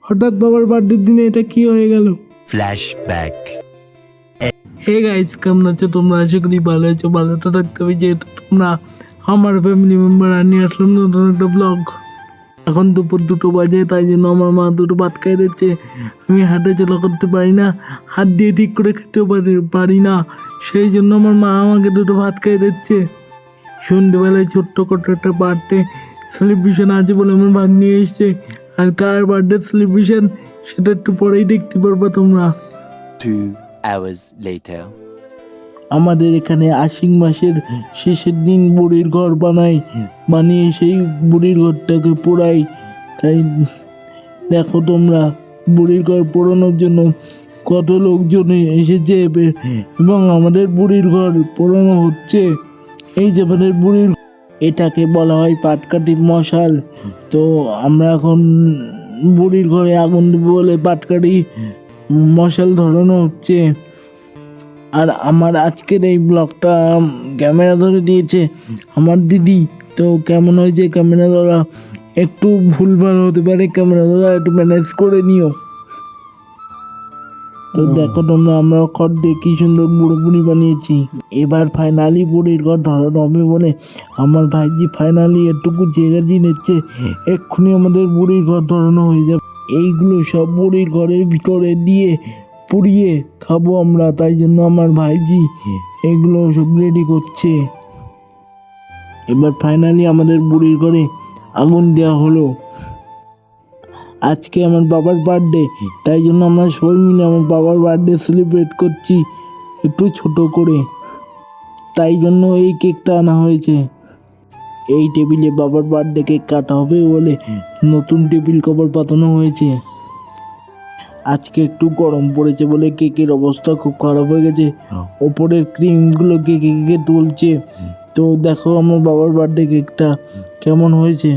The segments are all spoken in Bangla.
হঠাৎ বাবার বার্থডের দিনে এটা কি হয়ে গেল? Flashback. হে গাইস, কেমন আছো তোমরা? আশা করি ভালো আছো। ভালো তো থাকতে হবে, যেহেতু তোমরা আমার ফ্যামিলি মেম্বার। নিয়ে আসলাম নতুন একটা ব্লগ। এখন দুপুর 2টো বাজে, তাই জন্য আমার মা দুটো ভাত খাই দিচ্ছে। আমি হাঁটা চলা করতে পারি না, হাত দিয়ে ঠিক করে খেতে পারি না, সেই জন্য আমার মা আমাকে দুটো ভাত খাই দিচ্ছে। সন্ধ্যেবেলায় ছোট্ট করে একটা বার্থডে সেলিব্রেশন আছে বলে আমার ভাগ নিয়ে এসছে। আর কার বার্থডে সেলিব্রেশন সেটা একটু পরেই দেখতে পারবা তোমরা। 2 hours later. আমাদের এখানে আশ্বিন মাসের শেষের দিন বুড়ির ঘর বানিয়ে সেই বুড়ির ঘরটাকে পোড়াই। তাই দেখো তোমরা, বুড়ির ঘর পোড়ানোর জন্য কত লোকজন এসেছে এবং আমাদের বুড়ির ঘর পোড়ানো হচ্ছে। এই যে আমাদের বুড়ির, এটাকে বলা হয় পাটকাঠির মশাল। তো আমরা এখন বুড়ির ঘরে আগুন দেবো বলে পাটকাঠি মশাল ধরানো হচ্ছে। আর আমার আজকের এই ব্লগটা ক্যামেরা ধরে দিয়েছে আমার দিদি। তো কেমন হয়েছে ক্যামেরা ধরা? একটু ভুলভাল হতে পারে, ক্যামেরা ধরা একটু ম্যানেজ করে নিও। তো দেখো তোমরা, আমরা ঘর দিয়ে কি সুন্দর বুড়ো বুড়ি বানিয়েছি। এবার ফাইনালি বুড়ির ঘর ধরানো হবে বলে আমার ভাইজি ফাইনালি একটু গুছিয়ে নিচ্ছে। এক্ষুনি আমাদের বুড়ির ঘর ধরানো হয়ে যাবে। এইগুলো সব বুড়ির ঘরের ভিতরে দিয়ে পুড়িয়ে খাবো আমরা, তাই জন্য আমার ভাইজি এগুলো সব রেডি করছে। এবার ফাইনালি আমাদের বুড়ির ঘরে আগুন দেওয়া হলো। আজকে আমার বাবার বার্থডে, তাই জন্য আমরা সবাই মিলে আমার বাবার বার্থডে সেলিব্রেট করছি একটু ছোট করে। তাই জন্য এই কেকটা আনা হয়েছে। এই টেবিলে বাবার বার্থডে কেক কাটা হবে বলে নতুন টেবিল কভার পাতানো হয়েছে। আজকে একটু গরম পড়েছে বলে কেকের অবস্থা খুব খারাপ হয়ে গেছে। ওপরের ক্রিমগুলো কেকে তুলছে। তো দেখো আমার বাবার বার্থডে কেকটা কেমন হয়েছে।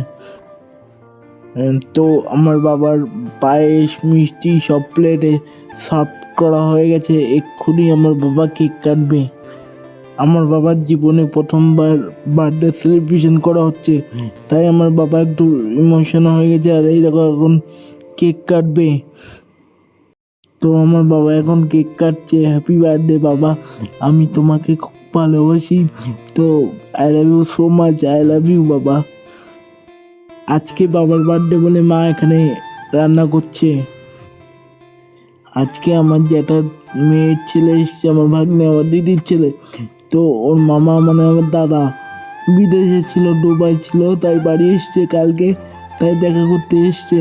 তো আমার বাবার পায়েস মিষ্টি সব প্লেটে সার্ভ করা হয়ে গেছে। এক্ষুনি আমার বাবা কেক কাটবে। আমার বাবার জীবনে প্রথমবার বার্থডে সেলিব্রেশন করা হচ্ছে, তাই আমার বাবা একটু ইমোশনাল হয়ে গেছে। আর এই দেখো এখন কেক কাটবে। তো আমার বাবা এখন কেক কাটছে। হ্যাপি বার্থডে বাবা, আমি তোমাকে খুব ভালোবাসি। তো I love you so much, I love you বাবা। আজকে বাবার বার্থডে বলে মা এখানে রান্না করছে। আজকে আমার জ্যাঠার মেয়ের ছেলে এসছে, আমার ভাগ্নে, আমার দিদির ছেলে। তো ওর মামা মানে আমার দাদা বিদেশে ছিল, দুবাই ছিল, তাই বাড়ি এসছে কালকে, তাই দেখা করতে এসছে।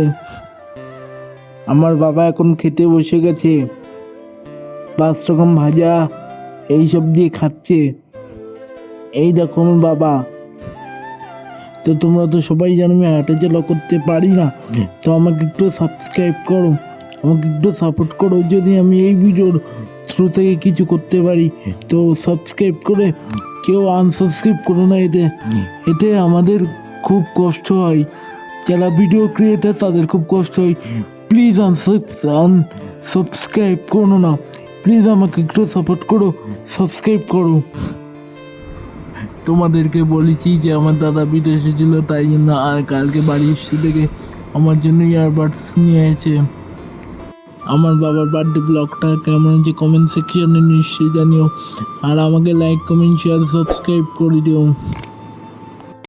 আমার বাবা এখন খেতে বসে গেছে, 5 রকম ভাজা এইসব দিয়ে খাচ্ছে। এই দেখো আমার বাবা। তো তোমরা তো সবাই জানো আমি হাঁটা চলা করতে পারি না, তো আমাকে একটু সাবস্ক্রাইব করো, আমাকে একটু সাপোর্ট করো। যদি আমি এই ভিডিওর থ্রু থেকে কিছু করতে পারি তো সাবস্ক্রাইব করে কেউ আনসাবস্ক্রাইব করো না। এতে আমাদের খুব কষ্ট হয়, যারা ভিডিও ক্রিয়েটার তাদের খুব কষ্ট হয়। প্লিজ আনসাবস্ক্রাইব করো না, প্লিজ আমাকে একটু সাপোর্ট করো, সাবস্ক্রাইব করো। তোমাদেরকে বলেছি যে আমার দাদা বিদেশে ছিল, তাই জন্য আর কালকে বাড়ি এসে থেকে আমার জন্য ইয়ারবাডস নিয়ে এসেছে। আমার বাবার বার্থডে ব্লগটা কেমন হয়েছে কমেন্ট সেকশনে নিশ্চয়ই জানিও। আর আমাকে লাইক কমেন্ট শেয়ার সাবস্ক্রাইব করে দিও।